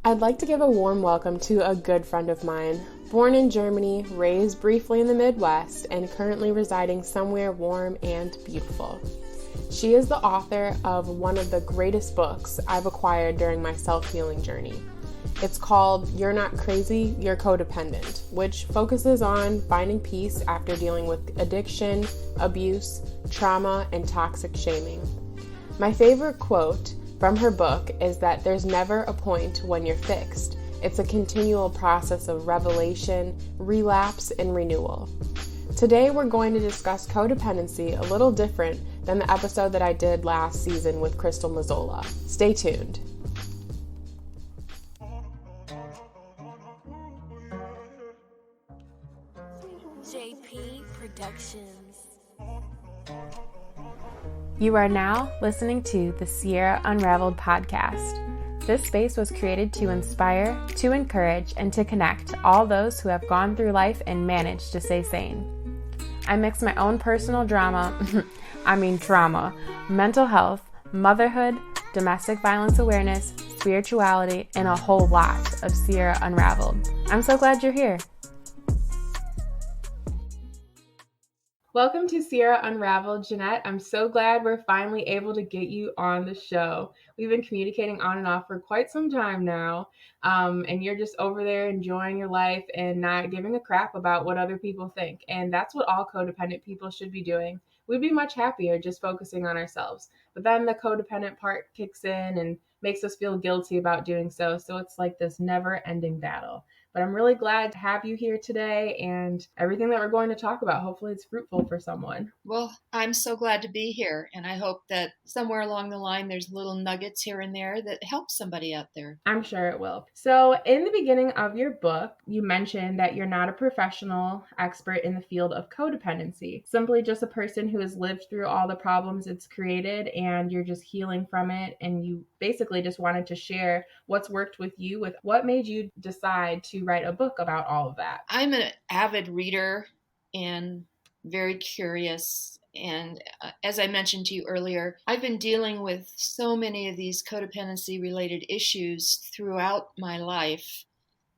I'd like to give a warm welcome to a good friend of mine. Born in Germany, raised briefly in the Midwest, and currently residing somewhere warm and beautiful. She is the author of one of the greatest books I've acquired during my self-healing journey. It's called You're Not Crazy, You're Codependent, which focuses on finding peace after dealing with addiction, abuse, trauma, and toxic shaming. My favorite quote from her book is that there's never a point when you're fixed. It's a continual process of revelation, relapse, and renewal. Today we're going to discuss codependency a little different than the episode that I did last season with Crystal Mazzola. Stay tuned. JP Productions. You are now listening to the Sierra Unraveled podcast. This space was created to inspire, to encourage, and to connect all those who have gone through life and managed to stay sane. I mix my own personal trauma, mental health, motherhood, domestic violence awareness, spirituality, and a whole lot of Sierra Unraveled. I'm so glad you're here. Welcome to Sierra Unraveled, Jeanette. I'm so glad we're finally able to get you on the show. We've been communicating on and off for quite some time now, and you're just over there enjoying your life and not giving a crap about what other people think. And that's what all codependent people should be doing. We'd be much happier just focusing on ourselves. But then the codependent part kicks in and makes us feel guilty about doing so. So it's like this never-ending battle. But I'm really glad to have you here today and everything that we're going to talk about. Hopefully it's fruitful for someone. Well, I'm so glad to be here, and I hope that somewhere along the line there's little nuggets here and there that help somebody out there. I'm sure it will. So in the beginning of your book, you mentioned that you're not a professional expert in the field of codependency, simply just a person who has lived through all the problems it's created and you're just healing from it, and you basically just wanted to share what's worked with you, with what made you decide to write a book about all of that. I'm an avid reader and very curious. And as I mentioned to you earlier, I've been dealing with so many of these codependency related issues throughout my life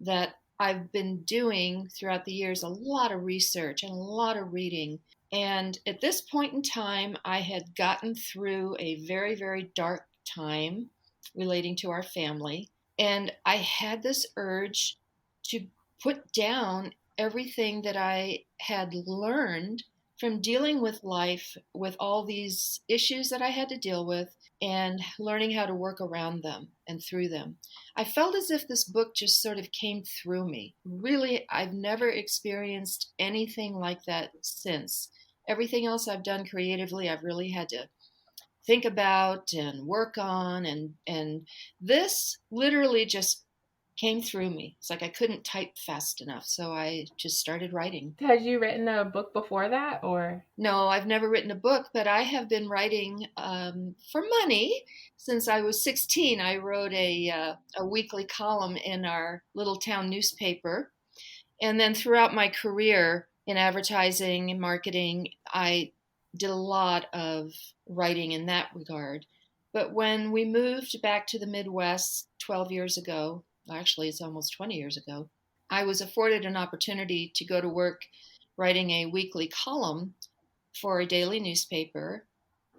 that I've been doing throughout the years a lot of research and a lot of reading. And at this point in time, I had gotten through a very, very dark time relating to our family. And I had this urge to put down everything that I had learned from dealing with life with all these issues that I had to deal with and learning how to work around them and through them. I felt as if this book just sort of came through me. Really, I've never experienced anything like that since. Everything else I've done creatively, I've really had to think about and work on, and this literally just came through me. It's like I couldn't type fast enough, so I just started writing. Had you written a book before that, or? No, I've never written a book, but I have been writing for money since I was 16. I wrote a weekly column in our little town newspaper, and then throughout my career in advertising and marketing, I did a lot of writing in that regard. But when we moved back to the Midwest 12 years ago, actually it's almost 20 years ago, I was afforded an opportunity to go to work writing a weekly column for a daily newspaper.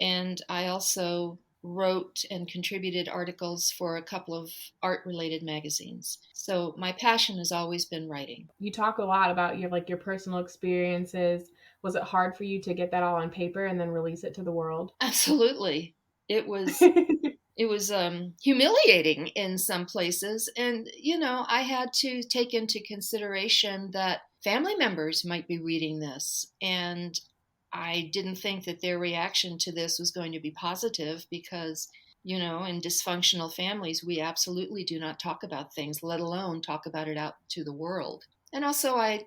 And I also wrote and contributed articles for a couple of art-related magazines. So my passion has always been writing. You talk a lot about your personal experiences. Was it hard for you to get that all on paper and then release it to the world? Absolutely. It was it was humiliating in some places. And, I had to take into consideration that family members might be reading this. And I didn't think that their reaction to this was going to be positive because, in dysfunctional families, we absolutely do not talk about things, let alone talk about it out to the world. And also I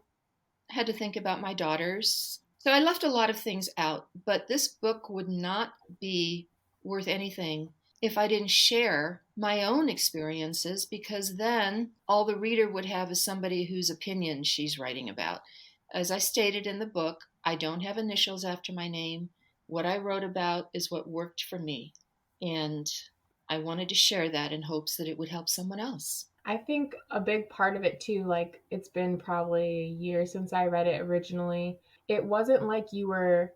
had to think about my daughters. So I left a lot of things out, but this book would not be worth anything if I didn't share my own experiences, because then all the reader would have is somebody whose opinion she's writing about. As I stated in the book, I don't have initials after my name. What I wrote about is what worked for me. And I wanted to share that in hopes that it would help someone else. I think a big part of it too, like it's been probably a year since I read it originally. It wasn't like you were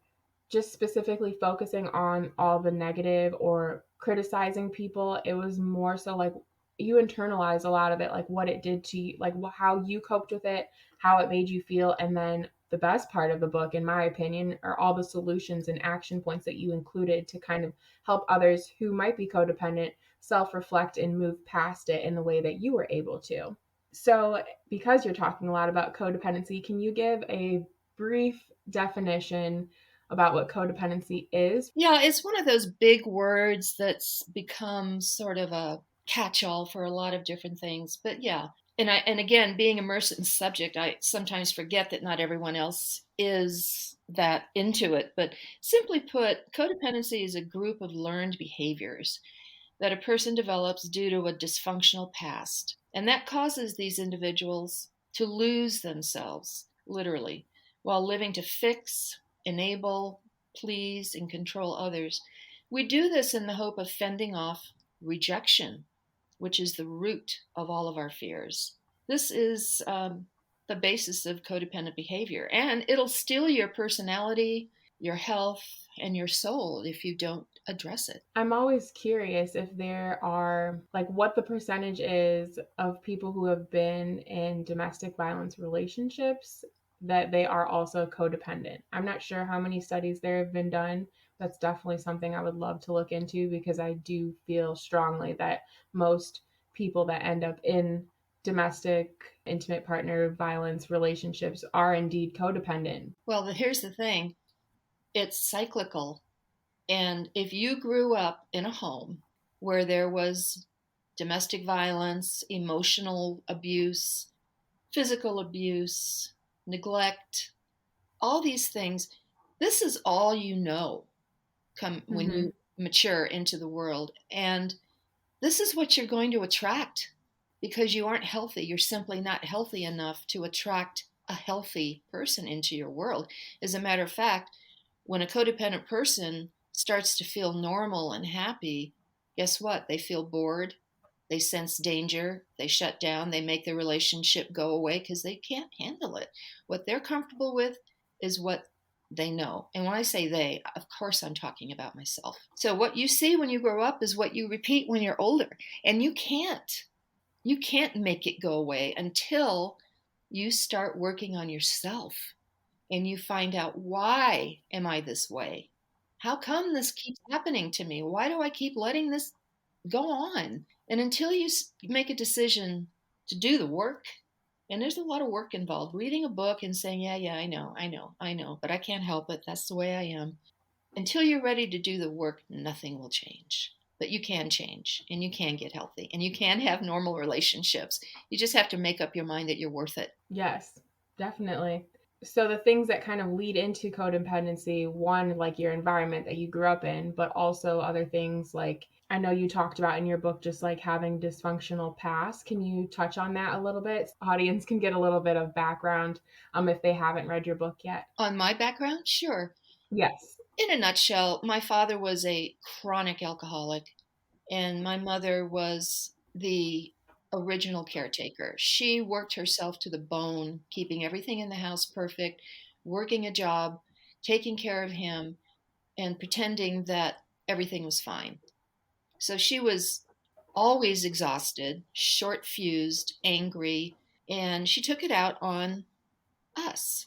just specifically focusing on all the negative or criticizing people. It was more so like you internalize a lot of it, like what it did to you, like how you coped with it, how it made you feel. And then the best part of the book, in my opinion, are all the solutions and action points that you included to kind of help others who might be codependent self reflect and move past it in the way that you were able to. So, because you're talking a lot about codependency, can you give a brief definition about what codependency is? Yeah, it's one of those big words that's become sort of a catch-all for a lot of different things. But yeah, and again, being immersed in the subject, I sometimes forget that not everyone else is that into it. But simply put, codependency is a group of learned behaviors that a person develops due to a dysfunctional past. And that causes these individuals to lose themselves, literally, while living to fix, enable, please, and control others. We do this in the hope of fending off rejection, which is the root of all of our fears. This is the basis of codependent behavior, and it'll steal your personality, your health, and your soul if you don't address it. I'm always curious if there are, like, what the percentage is of people who have been in domestic violence relationships that they are also codependent. I'm not sure how many studies there have been done. That's definitely something I would love to look into because I do feel strongly that most people that end up in domestic intimate partner violence relationships are indeed codependent. Well, here's the thing, it's cyclical. And if you grew up in a home where there was domestic violence, emotional abuse, physical abuse, neglect, all these things, this is all you know come when Mm-hmm. you mature into the world. And this is what you're going to attract because you aren't healthy. You're simply not healthy enough to attract a healthy person into your world. As a matter of fact, when a codependent person starts to feel normal and happy, guess what? They feel bored. They sense danger. They shut down. They make the relationship go away because they can't handle it. What they're comfortable with is what they know. And when I say they, of course, I'm talking about myself. So what you see when you grow up is what you repeat when you're older. And you can't. You can't make it go away until you start working on yourself and you find out, why am I this way? How come this keeps happening to me? Why do I keep letting this go on? And until you make a decision to do the work, and there's a lot of work involved, reading a book and saying, yeah, I know, but I can't help it. That's the way I am. Until you're ready to do the work, nothing will change. But you can change and you can get healthy and you can have normal relationships. You just have to make up your mind that you're worth it. Yes, definitely. So the things that kind of lead into codependency, one, like your environment that you grew up in, but also other things like I know you talked about in your book, just like having dysfunctional past. Can you touch on that a little bit? Audience can get a little bit of background if they haven't read your book yet. On my background, sure. Yes. In a nutshell, my father was a chronic alcoholic, and my mother was the original caretaker. She worked herself to the bone, keeping everything in the house perfect, working a job, taking care of him, and pretending that everything was fine. So she was always exhausted, short fused, angry, and she took it out on us,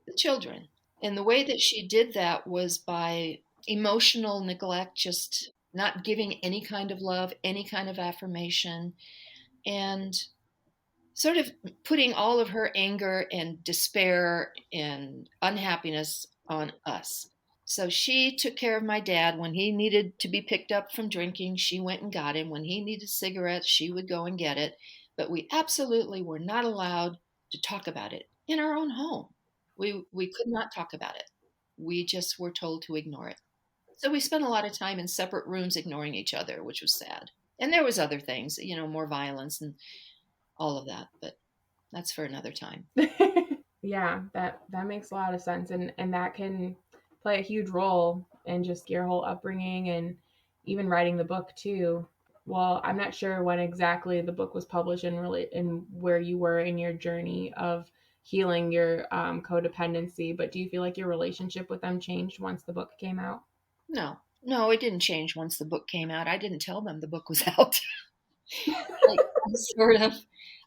the children. And the way that she did that was by emotional neglect, just not giving any kind of love, any kind of affirmation, and sort of putting all of her anger and despair and unhappiness on us. So she took care of my dad. When he needed to be picked up from drinking, she went and got him. When he needed cigarettes, she would go and get it. But we absolutely were not allowed to talk about it in our own home. We could not talk about it. We just were told to ignore it. So we spent a lot of time in separate rooms ignoring each other, which was sad. And there was other things, more violence and all of that, but that's for another time. Yeah, that makes a lot of sense, and that can play a huge role in just your whole upbringing and even writing the book too. Well, I'm not sure when exactly the book was published and really and where you were in your journey of healing your codependency, but do you feel like your relationship with them changed once the book came out? No, no, it didn't change once the book came out. I didn't tell them the book was out. I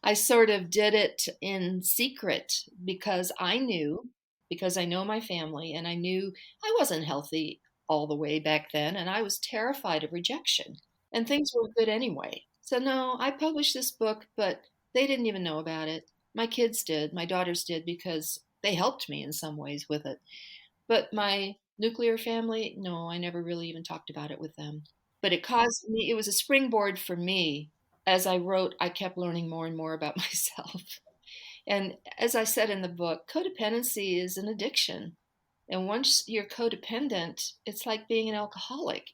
I sort of did it in secret because I knew, because I know my family, and I knew I wasn't healthy all the way back then, and I was terrified of rejection. And things were good anyway. So no, I published this book, but they didn't even know about it. My kids did, my daughters did, because they helped me in some ways with it. But my nuclear family, no, I never really even talked about it with them. But it caused me, it was a springboard for me. As I wrote, I kept learning more and more about myself. And as I said in the book, codependency is an addiction. And once you're codependent, it's like being an alcoholic.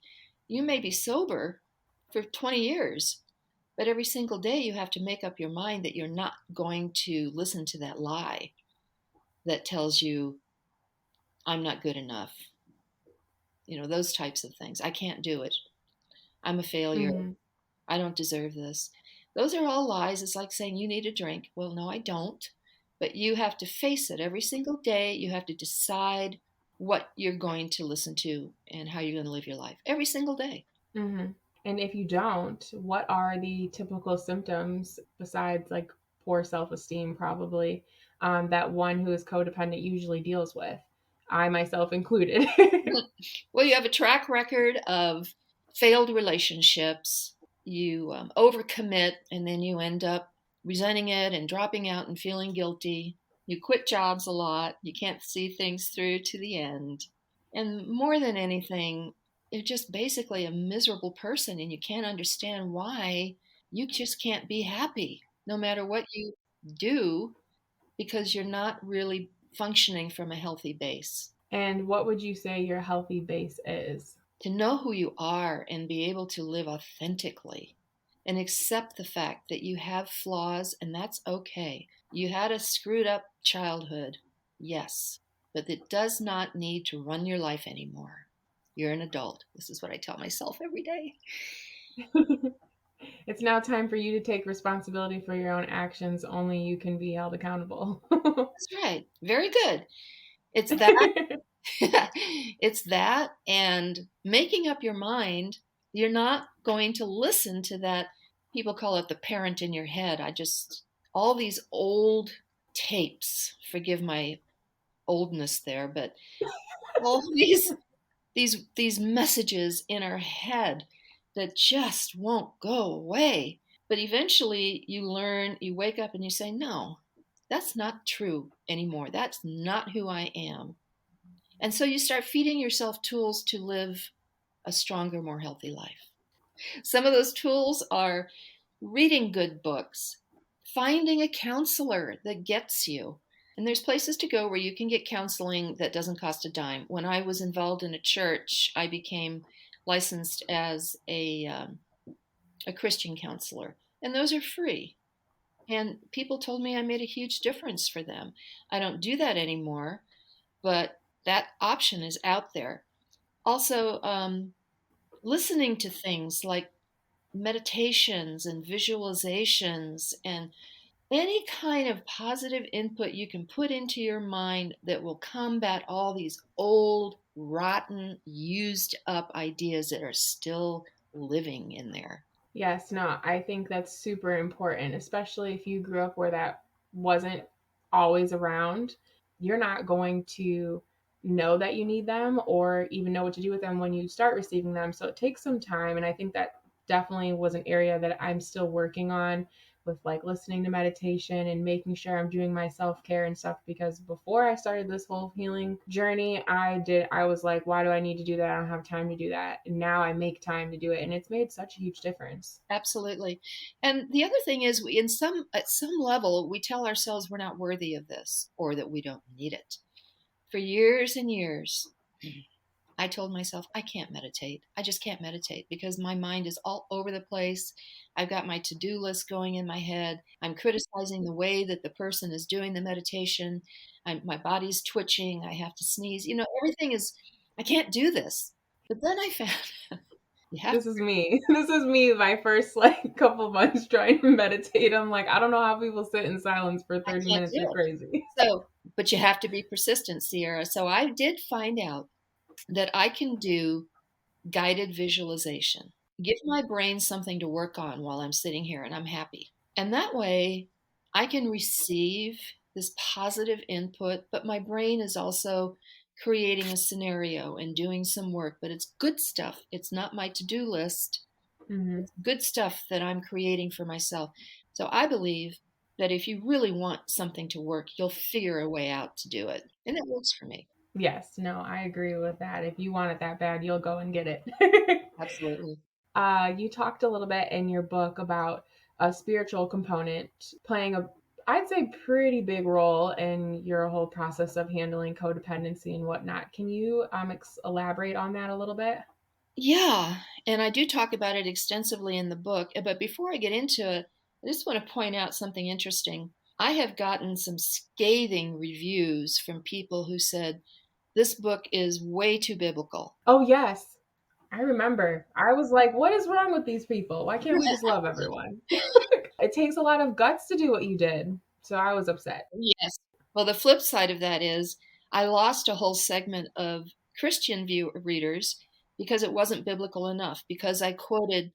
You may be sober for 20 years, but every single day you have to make up your mind that you're not going to listen to that lie that tells you, I'm not good enough. Those types of things. I can't do it. I'm a failure. Mm-hmm. I don't deserve this. Those are all lies. It's like saying you need a drink. Well, no, I don't. But you have to face it every single day. You have to decide what you're going to listen to and how you're going to live your life every single day. Mm-hmm. And if you don't, what are the typical symptoms besides like poor self esteem, probably, that one who is codependent usually deals with? I myself included. Well, you have a track record of failed relationships. You overcommit, and then you end up resenting it and dropping out and feeling guilty. You quit jobs a lot. You can't see things through to the end. And more than anything, you're just basically a miserable person, and you can't understand why you just can't be happy no matter what you do, because you're not really functioning from a healthy base. And what would you say your healthy base is? To know who you are and be able to live authentically and accept the fact that you have flaws, and that's okay. You had a screwed up childhood, yes, but it does not need to run your life anymore. You're an adult. This is what I tell myself every day. It's now time for you to take responsibility for your own actions. Only you can be held accountable. That's right. Very good. It's that. It's that, and making up your mind. You're not going to listen to that. People call it the parent in your head. All these old tapes, forgive my oldness there, but all these messages in our head that just won't go away. But eventually you learn, you wake up and you say, no, that's not true anymore. That's not who I am. And so you start feeding yourself tools to live a stronger, more healthy life. Some of those tools are reading good books, finding a counselor that gets you. And there's places to go where you can get counseling that doesn't cost a dime. When I was involved in a church, I became licensed as a Christian counselor, and those are free. And people told me I made a huge difference for them. I don't do that anymore, but that option is out there. Also, listening to things like meditations and visualizations and any kind of positive input you can put into your mind that will combat all these old, rotten, used up ideas that are still living in there. Yes, no, I think that's super important, especially if you grew up where that wasn't always around. You're not going to know that you need them or even know what to do with them when you start receiving them. So it takes some time. And I think that definitely was an area that I'm still working on with like listening to meditation and making sure I'm doing my self-care and stuff, because before I started this whole healing journey, I was like, why do I need to do that? I don't have time to do that. And now I make time to do it, and it's made such a huge difference. Absolutely. And the other thing is, at some level we tell ourselves we're not worthy of this or that we don't need it. For years and years, I told myself, I can't meditate. I just can't meditate because my mind is all over the place. I've got my to-do list going in my head. I'm criticizing the way that the person is doing the meditation. My body's twitching. I have to sneeze. Everything is, I can't do this. But then I found You have This is me. This is me my first like couple months trying to meditate. I'm like, I don't know how people sit in silence for I 30 can't minutes. do You're it. crazy. So, but you have to be persistent, Sierra. So I did find out that I can do guided visualization. Give my brain something to work on while I'm sitting here and I'm happy. And that way I can receive this positive input, but my brain is also creating a scenario and doing some work, but it's good stuff. It's not my to-do list. Mm-hmm. It's good stuff that I'm creating for myself. So I believe that if you really want something to work, you'll figure a way out to do it. And it works for me. Yes, no, I agree with that. If you want it that bad, you'll go and get it. Absolutely. You talked a little bit in your book about a spiritual component playing a, I'd say, pretty big role in your whole process of handling codependency and whatnot. Can you elaborate on that a little bit? Yeah, and I do talk about it extensively in the book. But before I get into it, I just want to point out something interesting. I have gotten some scathing reviews from people who said this book is way too biblical. Oh, yes. I remember. I was like, what is wrong with these people? Why can't we just love everyone? It takes a lot of guts to do what you did. So I was upset. Yes. Well, the flip side of that is I lost a whole segment of Christian view readers because it wasn't biblical enough, because I quoted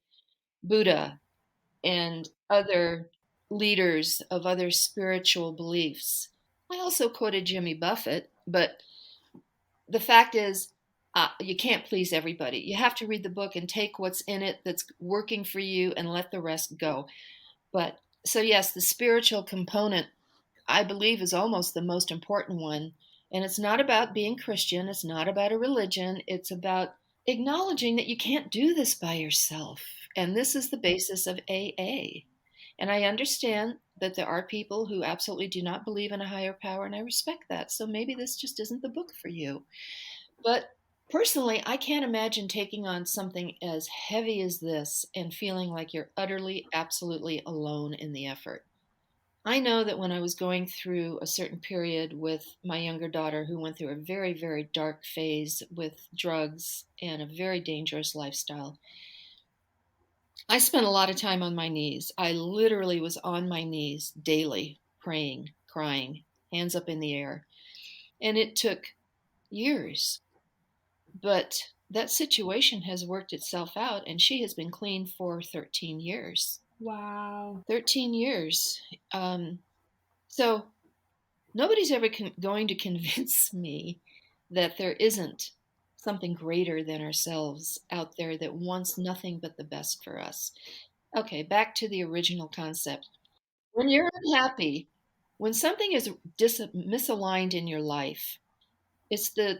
Buddha and other leaders of other spiritual beliefs. I also quoted Jimmy Buffett, but the fact is, you can't please everybody. You have to read the book and take what's in it that's working for you and let the rest go. But so, yes, the spiritual component, I believe, is almost the most important one. And it's not about being Christian, it's not about a religion, it's about acknowledging that you can't do this by yourself. And this is the basis of AA. And I understand that there are people who absolutely do not believe in a higher power, and I respect that. So maybe this just isn't the book for you. But personally, I can't imagine taking on something as heavy as this and feeling like you're utterly, absolutely alone in the effort. I know that when I was going through a certain period with my younger daughter, who went through a very, very dark phase with drugs and a very dangerous lifestyle, I spent a lot of time on my knees. I literally was on my knees daily, praying, crying, hands up in the air. And it took years. But that situation has worked itself out, and she has been clean for 13 years. Wow. 13 years. So nobody's ever going to convince me that there isn't something greater than ourselves out there that wants nothing but the best for us. Okay, back to the original concept. When you're unhappy, when something is misaligned in your life, it's the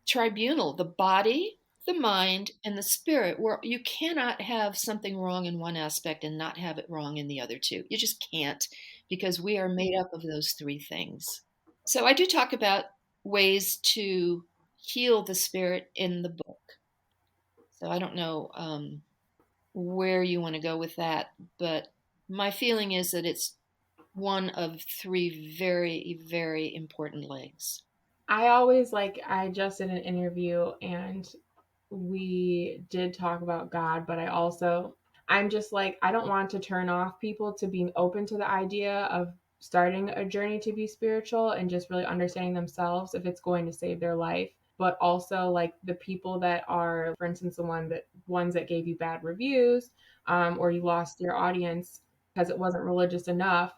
tribunal, the body, the mind, and the spirit, where you cannot have something wrong in one aspect and not have it wrong in the other two. You just can't, because we are made up of those three things. So I do talk about ways to heal the spirit in the book. So I don't know where you want to go with that, but my feeling is that it's one of three very, very important legs. I always like, I just did an interview and we did talk about God, but I'm just like, I don't want to turn off people to being open to the idea of starting a journey to be spiritual and just really understanding themselves if it's going to save their life. But also, like the people that are, for instance, the ones that gave you bad reviews, or you lost your audience because it wasn't religious enough.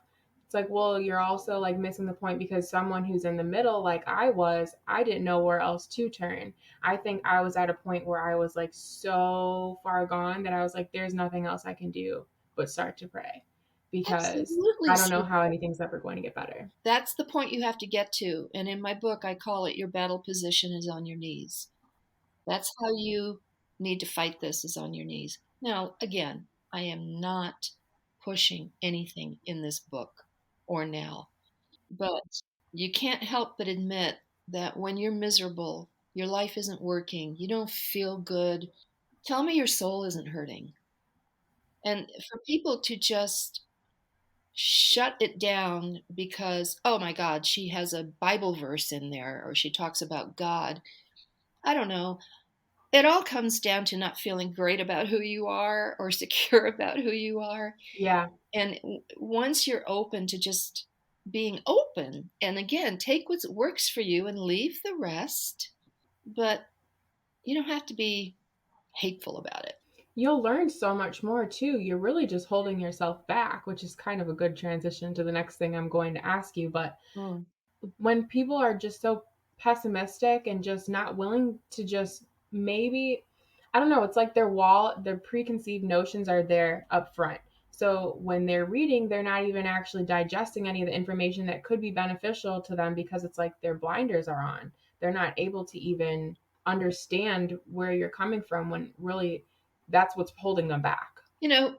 It's like, well, you're also like missing the point, because someone who's in the middle, like I was, I didn't know where else to turn. I think I was at a point where I was like so far gone that I was like, there's nothing else I can do but start to pray, because Absolutely. I don't know how anything's ever going to get better. That's the point you have to get to. And in my book, I call it your battle position is on your knees. That's how you need to fight this, is on your knees. Now, again, I am not pushing anything in this book or now, but you can't help but admit that when you're miserable, your life isn't working, you don't feel good, tell me your soul isn't hurting. And for people to just shut it down because, oh my God, she has a Bible verse in there or she talks about God. I don't know. it all comes down to not feeling great about who you are or secure about who you are. Yeah. And once you're open to just being open, and again, take what works for you and leave the rest, but you don't have to be hateful about it. You'll learn so much more too. You're really just holding yourself back, which is kind of a good transition to the next thing I'm going to ask you. But Mm. when people are just so pessimistic and just not willing to just maybe, I don't know, it's like their preconceived notions are there up front. So when they're reading, they're not even actually digesting any of the information that could be beneficial to them because it's like their blinders are on. They're not able to even understand where you're coming from when really that's what's holding them back. You know,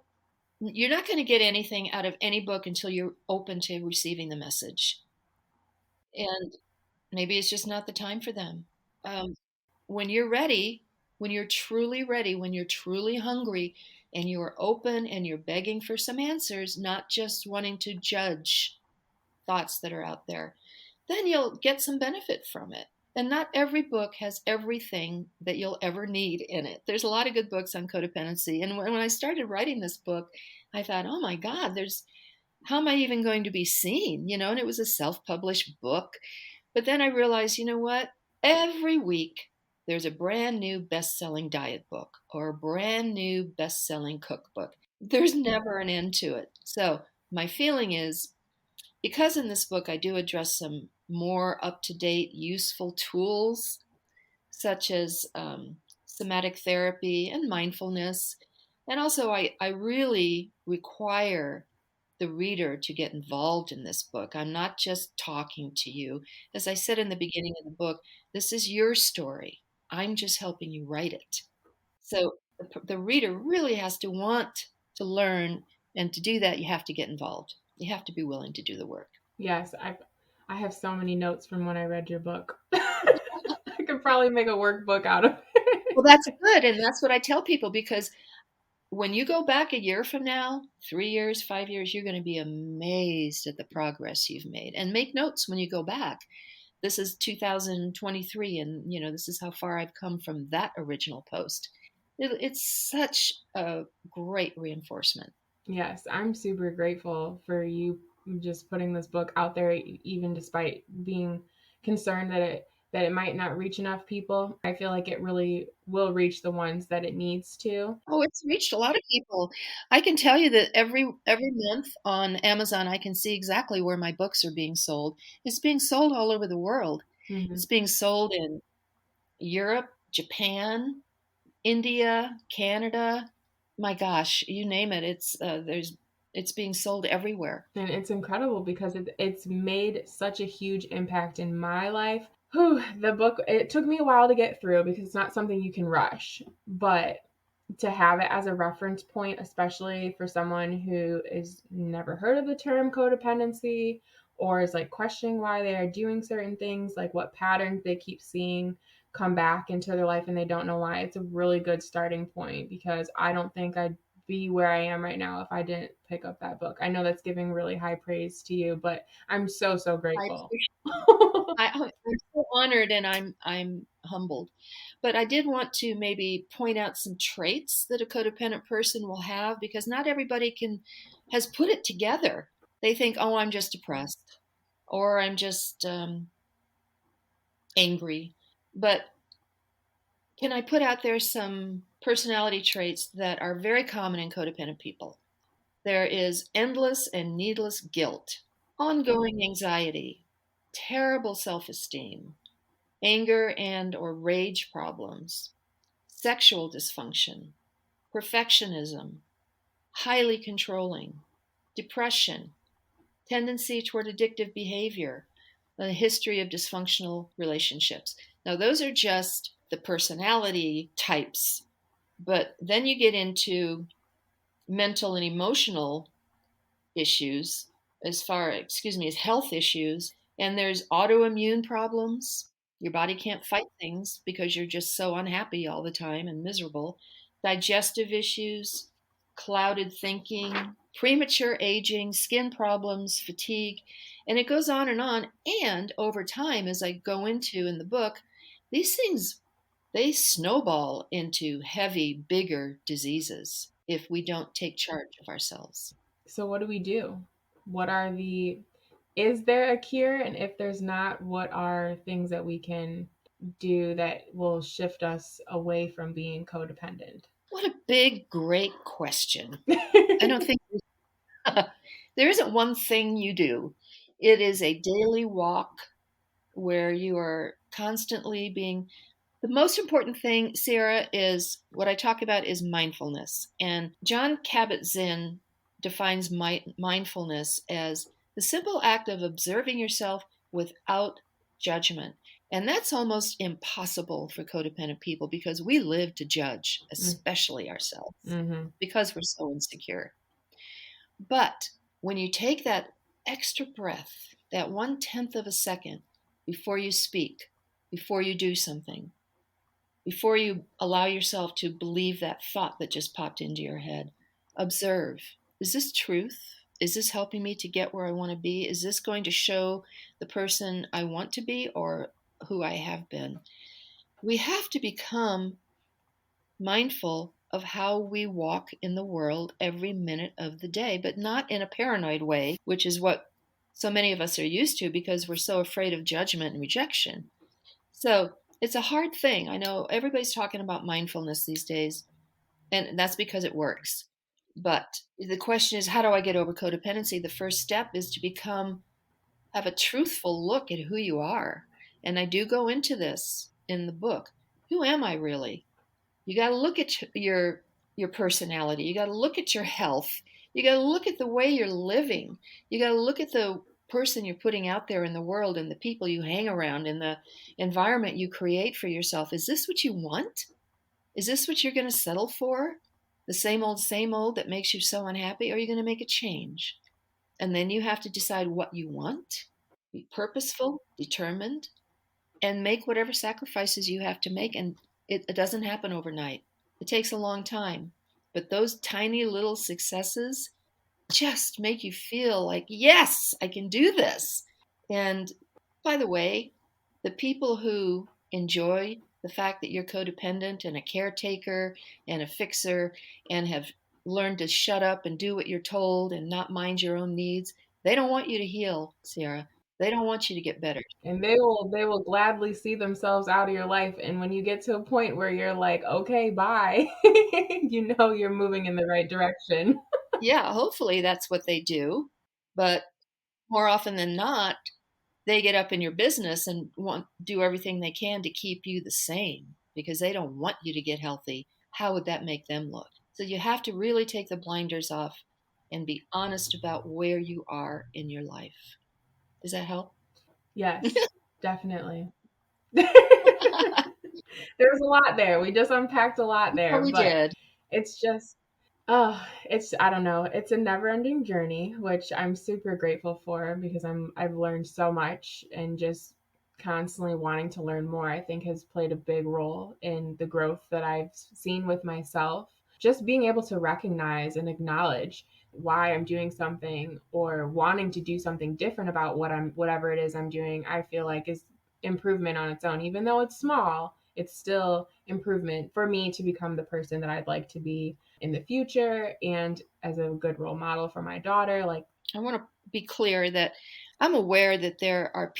you're not going to get anything out of any book until you're open to receiving the message. And maybe it's just not the time for them. Um, when you're ready, when you're truly ready, when you're truly hungry, and you're open and you're begging for some answers, not just wanting to judge thoughts that are out there, then you'll get some benefit from it. And not every book has everything that you'll ever need in it. There's a lot of good books on codependency. And when I started writing this book, I thought, oh my God, how am I even going to be seen? And it was a self-published book. But then I realized, you know what? Every week there's a brand new best-selling diet book or a brand new best-selling cookbook. There's never an end to it. So my feeling is, because in this book I do address some more up-to-date, useful tools, such as somatic therapy and mindfulness. And also, I really require the reader to get involved in this book. I'm not just talking to you. As I said in the beginning of the book, this is your story. I'm just helping you write it. So the reader really has to want to learn, and to do that, you have to get involved. You have to be willing to do the work. Yes, I have so many notes from when I read your book. I could probably make a workbook out of it. Well, that's good. And that's what I tell people, because when you go back a year from now, 3 years, 5 years, you're going to be amazed at the progress you've made. And make notes when you go back. This is 2023, and this is how far I've come from that original post. It's such a great reinforcement. Yes, I'm super grateful for you just putting this book out there, even despite being concerned that it might not reach enough people. I feel like it really will reach the ones that it needs to. Oh, it's reached a lot of people. I can tell you that every month on Amazon, I can see exactly where my books are being sold. It's being sold all over the world. Mm-hmm. It's being sold in Europe, Japan, India, Canada. My gosh, you name it. It's being sold everywhere. And it's incredible because it's made such a huge impact in my life. Whew, the book, it took me a while to get through because it's not something you can rush, but to have it as a reference point, especially for someone who is never heard of the term codependency or is like questioning why they are doing certain things, like what patterns they keep seeing come back into their life and they don't know why. It's a really good starting point because I don't think I'd be where I am right now if I didn't pick up that book. I know that's giving really high praise to you, but I'm so grateful. I'm so honored, and I'm humbled. But I did want to maybe point out some traits that a codependent person will have, because not everybody has put it together. They think, oh, I'm just depressed, or I'm just angry. But can I put out there some personality traits that are very common in codependent people? There is endless and needless guilt, ongoing anxiety, terrible self-esteem, anger and or rage problems, sexual dysfunction, perfectionism, highly controlling, depression, tendency toward addictive behavior, a history of dysfunctional relationships. Now, those are just the personality types, but then you get into mental and emotional issues, as health issues, and there's autoimmune problems. Your body can't fight things because you're just so unhappy all the time and miserable. Digestive issues, clouded thinking, premature aging, skin problems, fatigue, and it goes on and on. And over time, as I go into in the book, these things they snowball into heavy, bigger diseases if we don't take charge of ourselves. So what do we do? What are the is there a cure? And if there's not, what are things that we can do that will shift us away from being codependent? What a big, great question. I don't think there isn't one thing you do. It is a daily walk where you are constantly being. The most important thing, Sarah, is what I talk about is mindfulness. And John Kabat-Zinn defines mindfulness as the simple act of observing yourself without judgment. And that's almost impossible for codependent people because we live to judge, especially ourselves, because we're so insecure. But when you take that extra breath, that 1/10 of a second before you speak, before you do something, before you allow yourself to believe that thought that just popped into your head, observe. Is this truth? Is this helping me to get where I want to be? Is this going to show the person I want to be or who I have been? We have to become mindful of how we walk in the world every minute of the day, but not in a paranoid way, which is what so many of us are used to because we're so afraid of judgment and rejection. So it's a hard thing. I know everybody's talking about mindfulness these days, and that's because it works. But the question is, how do I get over codependency? The first step is to have a truthful look at who you are. And I do go into this in the book. Who am I really? You got to look at your personality. You got to look at your health. You got to look at the way you're living. You got to look at the person you're putting out there in the world and the people you hang around and the environment you create for yourself. Is this what you want? Is this what you're going to settle for? The same old that makes you so unhappy? Or are you going to make a change? And then you have to decide what you want, be purposeful, determined, and make whatever sacrifices you have to make. And it doesn't happen overnight. It takes a long time. But those tiny little successes just make you feel like, yes, I can do this. And by the way, the people who enjoy the fact that you're codependent and a caretaker and a fixer and have learned to shut up and do what you're told and not mind your own needs, they don't want you to heal, Sarah. They don't want you to get better. And they will gladly see themselves out of your life. And when you get to a point where you're like, okay, bye, you know you're moving in the right direction. Yeah, hopefully that's what they do. But more often than not, they get up in your business and do everything they can to keep you the same because they don't want you to get healthy. How would that make them look? So you have to really take the blinders off and be honest about where you are in your life. Does that help? Yes, definitely. There's a lot there. We just unpacked a lot Oh, there, we but did. it's just, oh, I don't know. It's a never-ending journey, which I'm super grateful for because I've learned so much, and just constantly wanting to learn more, I think has played a big role in the growth that I've seen with myself. Just being able to recognize and acknowledge why I'm doing something or wanting to do something different about whatever it is I'm doing, I feel like is improvement on its own. Even though it's small, it's still improvement for me to become the person that I'd like to be in the future, and as a good role model for my daughter. Like, I want to be clear that I'm aware that there are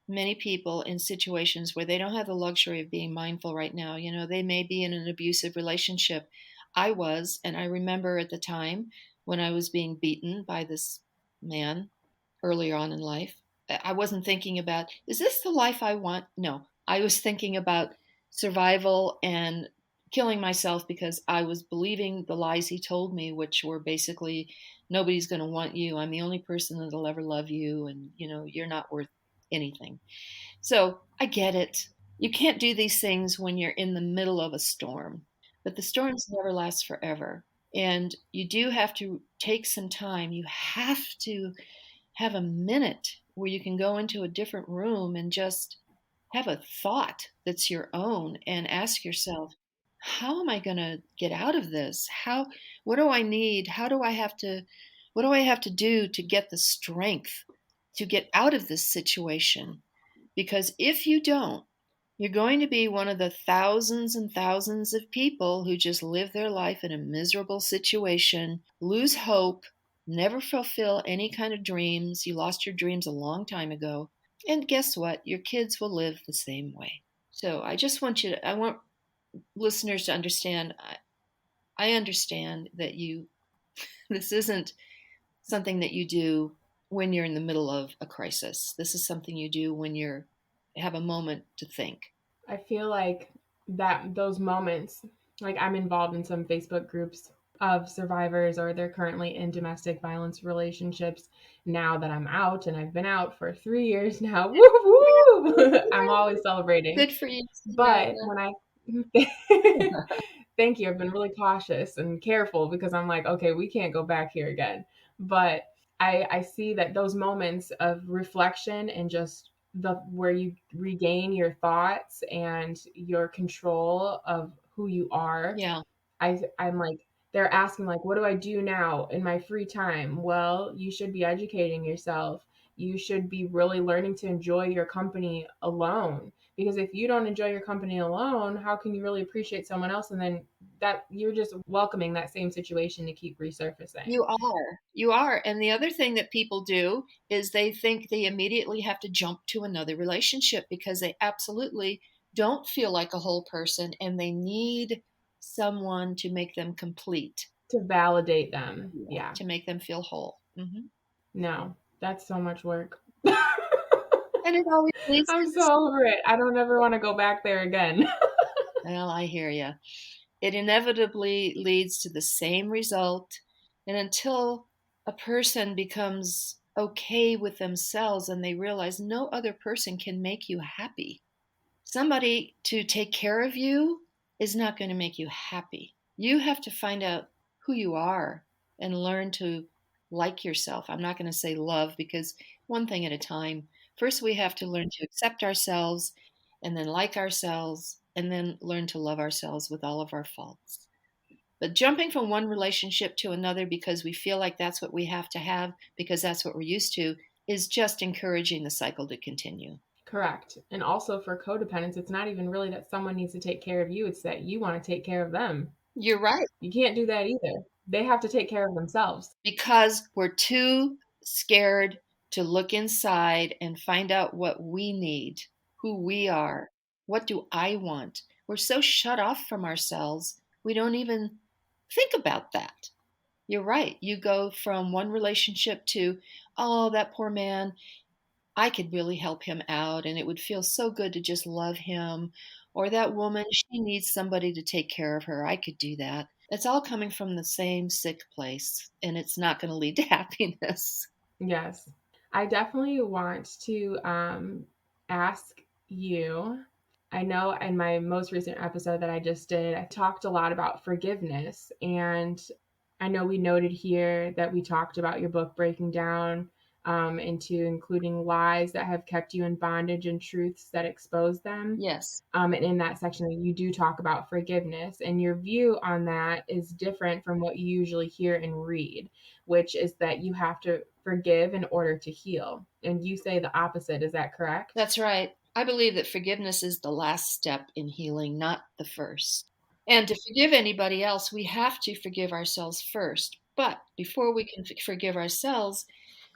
many people in situations where they don't have the luxury of being mindful right now. You know, they may be in an abusive relationship. I was, and I remember at the time when I was being beaten by this man earlier on in life, I wasn't thinking about, is this the life I want? No, I was thinking about survival and killing myself because I was believing the lies he told me, which were basically, nobody's going to want you. I'm the only person that'll ever love you. And, you know, you're not worth anything. So I get it. You can't do these things when you're in the middle of a storm, but the storms never last forever. And you do have to take some time. You have to have a minute where you can go into a different room and just have a thought that's your own and ask yourself, how am I going to get out of this? What do I need? What do I have to do to get the strength to get out of this situation? Because if you don't, You're going to be one of the thousands and thousands of people who just live their life in a miserable situation, lose hope, never fulfill any kind of dreams. You lost your dreams a long time ago. And guess what? Your kids will live the same way. So I want listeners to understand, I understand that this isn't something that you do when you're in the middle of a crisis. This is something you do when have a moment to think. I feel like that those moments, like I'm involved in some Facebook groups of survivors or they're currently in domestic violence relationships now that I'm out, and I've been out for 3 years now. Woo woo! I'm always celebrating. Good for you. But when I thank you, I've been really cautious and careful because I'm like, okay, we can't go back here again. But I see that those moments of reflection and just where you regain your thoughts and your control of who you are. Yeah. I'm like, they're asking like, what do I do now in my free time? Well, you should be educating yourself. You should be really learning to enjoy your company alone. Because if you don't enjoy your company alone, how can you really appreciate someone else? And then that you're just welcoming that same situation to keep resurfacing. You are. And the other thing that people do is they think they immediately have to jump to another relationship because they absolutely don't feel like a whole person and they need someone to make them complete. To validate them. Yeah. To make them feel whole. Mm-hmm. No, that's so much work. And it always leads I'm so over it. I don't ever want to go back there again. Well, I hear you. It inevitably leads to the same result. And until a person becomes okay with themselves and they realize no other person can make you happy, somebody to take care of you is not going to make you happy. You have to find out who you are and learn to like yourself. I'm not going to say love because one thing at a time. First, we have to learn to accept ourselves and then like ourselves and then learn to love ourselves with all of our faults. But jumping from one relationship to another because we feel like that's what we have to have because that's what we're used to is just encouraging the cycle to continue. Correct. And also for codependence, it's not even really that someone needs to take care of you. It's that you want to take care of them. You're right. You can't do that either. They have to take care of themselves. Because we're too scared to look inside and find out what we need, who we are. What do I want? We're so shut off from ourselves, we don't even think about that. You're right. You go from one relationship to, oh, that poor man, I could really help him out and it would feel so good to just love him. Or that woman, she needs somebody to take care of her. I could do that. It's all coming from the same sick place and it's not going to lead to happiness. Yes. I definitely want to ask you. I know in my most recent episode that I just did, I talked a lot about forgiveness. And I know we noted here that we talked about your book breaking down into including lies that have kept you in bondage and truths that expose them. Yes. And in that section, you do talk about forgiveness. And your view on that is different from what you usually hear and read, which is that you have to forgive in order to heal. And you say the opposite. Is that correct? That's right. I believe that forgiveness is the last step in healing, not the first. And to forgive anybody else, we have to forgive ourselves first. But before we can forgive ourselves,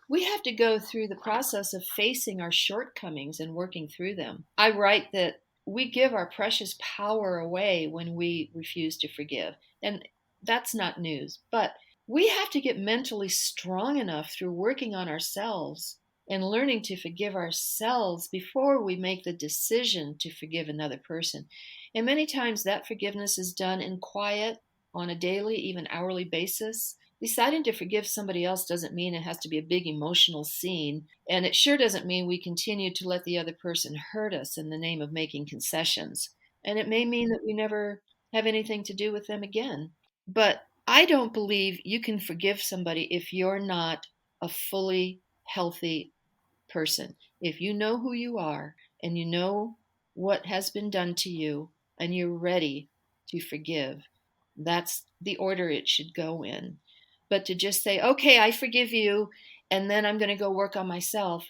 we have to go through the process of facing our shortcomings and working through them. I write that we give our precious power away when we refuse to forgive. And that's not news. But we have to get mentally strong enough through working on ourselves and learning to forgive ourselves before we make the decision to forgive another person. And many times that forgiveness is done in quiet on a daily, even hourly basis. Deciding to forgive somebody else doesn't mean it has to be a big emotional scene, and it sure doesn't mean we continue to let the other person hurt us in the name of making concessions. And it may mean that we never have anything to do with them again. But I don't believe you can forgive somebody if you're not a fully healthy person. If you know who you are and you know what has been done to you and you're ready to forgive, that's the order it should go in. But to just say, okay, I forgive you, and then I'm going to go work on myself,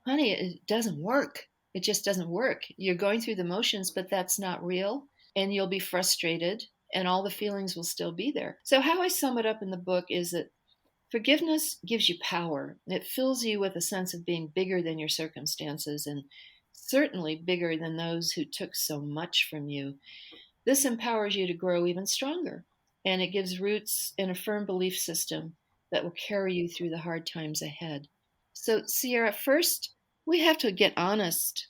honey, it doesn't work. It just doesn't work. You're going through the motions, but that's not real. And you'll be frustrated and all the feelings will still be there. So how I sum it up in the book is that forgiveness gives you power. It fills you with a sense of being bigger than your circumstances and certainly bigger than those who took so much from you. This empowers you to grow even stronger, and it gives roots in a firm belief system that will carry you through the hard times ahead. So, Sierra, first, we have to get honest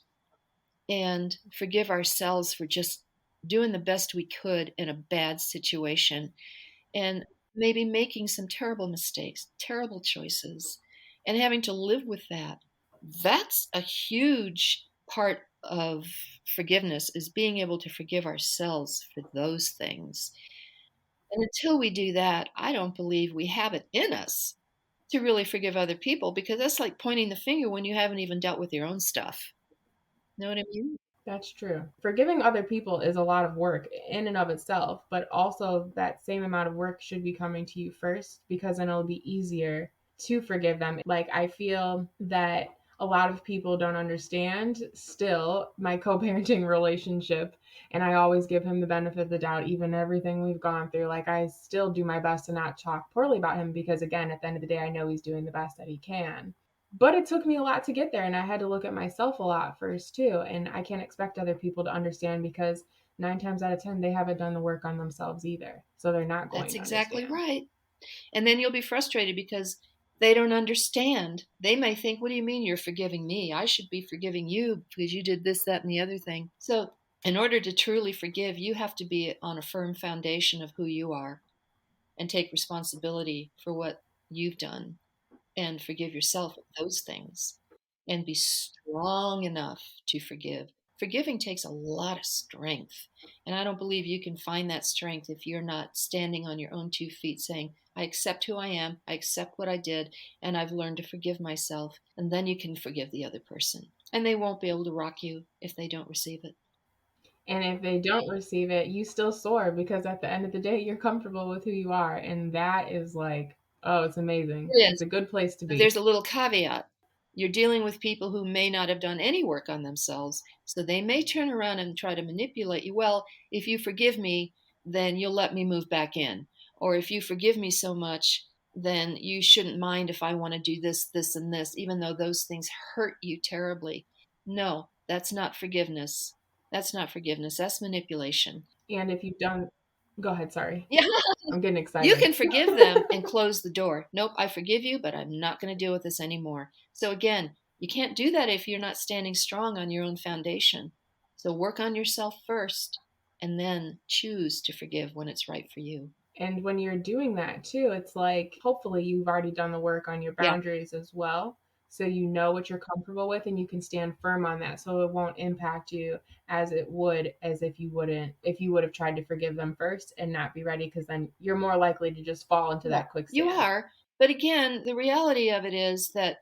and forgive ourselves for just doing the best we could in a bad situation and maybe making some terrible mistakes, terrible choices, and having to live with that. That's a huge part of forgiveness, is being able to forgive ourselves for those things. And until we do that, I don't believe we have it in us to really forgive other people, because that's like pointing the finger when you haven't even dealt with your own stuff. Know what I mean? That's true. Forgiving other people is a lot of work in and of itself, but also that same amount of work should be coming to you first, because then it'll be easier to forgive them. Like, I feel that a lot of people don't understand still my co-parenting relationship, and I always give him the benefit of the doubt, even everything we've gone through. Like, I still do my best to not talk poorly about him, because again, at the end of the day, I know he's doing the best that he can. But it took me a lot to get there, and I had to look at myself a lot first too. And I can't expect other people to understand, because 9 times out of 10, they haven't done the work on themselves either. So they're not going That's to exactly understand. right. And then you'll be frustrated because they don't understand. They may think, what do you mean you're forgiving me? I should be forgiving you because you did this, that, and the other thing. So in order to truly forgive, you have to be on a firm foundation of who you are and take responsibility for what you've done and forgive yourself of those things and be strong enough to forgive. Forgiving takes a lot of strength. And I don't believe you can find that strength if you're not standing on your own 2 feet saying, I accept who I am, I accept what I did, and I've learned to forgive myself. And then you can forgive the other person. And they won't be able to rock you if they don't receive it. And if they don't receive it, you still soar, because at the end of the day, you're comfortable with who you are. And that is like, oh, it's amazing. It It's is. a good place to But be. there's a little caveat. You're dealing with people who may not have done any work on themselves, so they may turn around and try to manipulate you. Well, if you forgive me, then you'll let me move back in. Or if you forgive me so much, then you shouldn't mind if I want to do this, this, and this, even though those things hurt you terribly. No, that's not forgiveness. That's not forgiveness. That's manipulation. And if you've done, go ahead, sorry. Yeah. I'm getting You excited. can forgive them and close the door. Nope, I forgive you, but I'm not going to deal with this anymore. So again, you can't do that if you're not standing strong on your own foundation. So work on yourself first and then choose to forgive when it's right for you. And when you're doing that too, it's like, hopefully you've already done the work on your Yeah. boundaries as well. So you know what you're comfortable with, and you can stand firm on that, so it won't impact you as it would as if you would have tried to forgive them first and not be ready, because then you're more likely to just fall into that quicksand. You are. But again, the reality of it is that,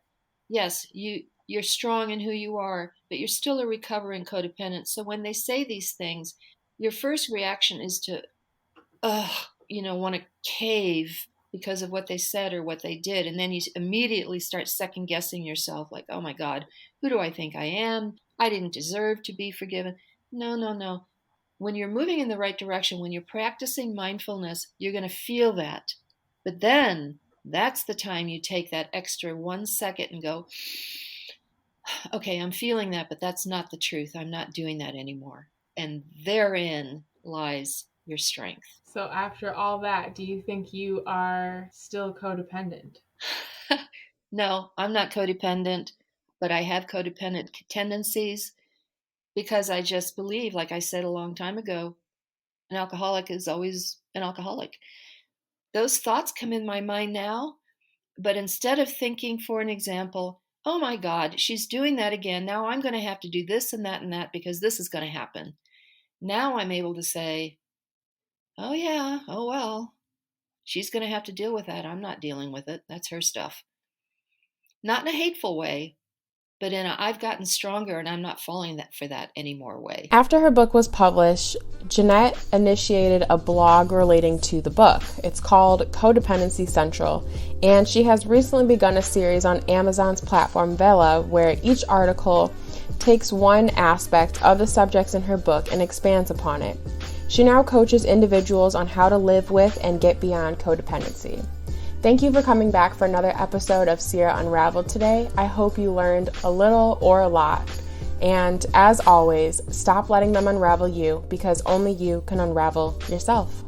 yes, you're strong in who you are, but you're still a recovering codependent. So when they say these things, your first reaction is to, want to cave because of what they said or what they did. And then you immediately start second guessing yourself, like, oh my God, who do I think I am? I didn't deserve to be forgiven. No. When you're moving in the right direction, when you're practicing mindfulness, you're going to feel that. But then that's the time you take that extra 1 second and go, okay, I'm feeling that, but that's not the truth. I'm not doing that anymore. And therein lies your strength. So after all that, do you think you are still codependent? No, I'm not codependent, but I have codependent tendencies because I just believe, like I said a long time ago, an alcoholic is always an alcoholic. Those thoughts come in my mind now, but instead of thinking, for an example, oh my God, she's doing that again. Now I'm going to have to do this and that because this is going to happen. Now I'm able to say, oh yeah, oh well, she's going to have to deal with that. I'm not dealing with it. That's her stuff. Not in a hateful way, but in a I've gotten stronger and I'm not falling for that anymore way. After her book was published, Jeanette initiated a blog relating to the book. It's called Codependency Central, and she has recently begun a series on Amazon's platform Vela, where each article takes one aspect of the subjects in her book and expands upon it. She now coaches individuals on how to live with and get beyond codependency. Thank you for coming back for another episode of Sierra Unraveled today. I hope you learned a little or a lot. And as always, stop letting them unravel you, because only you can unravel yourself.